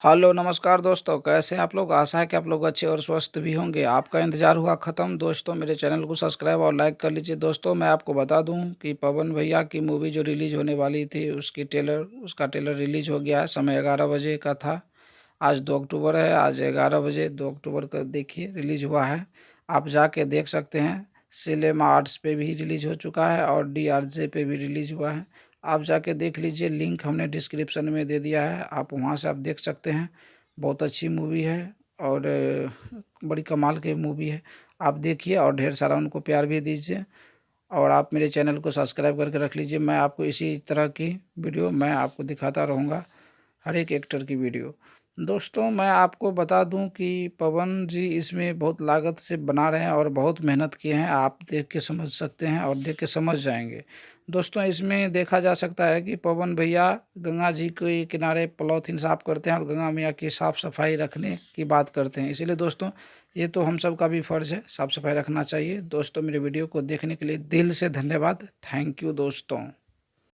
Hello नमस्कार दोस्तों, कैसे हैं आप लोग। आशा है कि आप लोग अच्छे और स्वस्थ भी होंगे। आपका इंतज़ार हुआ ख़त्म। दोस्तों मेरे चैनल को सब्सक्राइब और लाइक कर लीजिए। दोस्तों मैं आपको बता दूं कि पवन भैया की मूवी जो रिलीज़ होने वाली थी उसका ट्रेलर रिलीज़ हो गया है। समय 11 बजे का था। आज 2 अक्टूबर है। आज 11 बजे 2 अक्टूबर का देखिए रिलीज़ हुआ है। आप जाके देख सकते हैं। सिनेमा आर्ट्स पे भी रिलीज़ हो चुका है और DRJ पे भी रिलीज़ हुआ है। आप जाके देख लीजिए। लिंक हमने डिस्क्रिप्शन में दे दिया है, आप वहाँ से आप देख सकते हैं। बहुत अच्छी मूवी है और बड़ी कमाल की मूवी है। आप देखिए और ढेर सारा उनको प्यार भी दीजिए और आप मेरे चैनल को सब्सक्राइब करके रख लीजिए। मैं आपको इसी तरह की वीडियो मैं आपको दिखाता रहूँगा, हर एक एक्टर की वीडियो। दोस्तों मैं आपको बता दूं कि पवन जी इसमें बहुत लागत से बना रहे हैं और बहुत मेहनत किए हैं। आप देख के समझ सकते हैं और देख के समझ जाएंगे। दोस्तों इसमें देखा जा सकता है कि पवन भैया गंगा जी के किनारे पॉलीथीन साफ करते हैं और गंगा मैया की साफ़ सफाई रखने की बात करते हैं। इसीलिए दोस्तों ये तो हम सब का भी फ़र्ज़ है, साफ़ सफाई रखना चाहिए। दोस्तों मेरे वीडियो को देखने के लिए दिल से धन्यवाद। थैंक यू दोस्तों।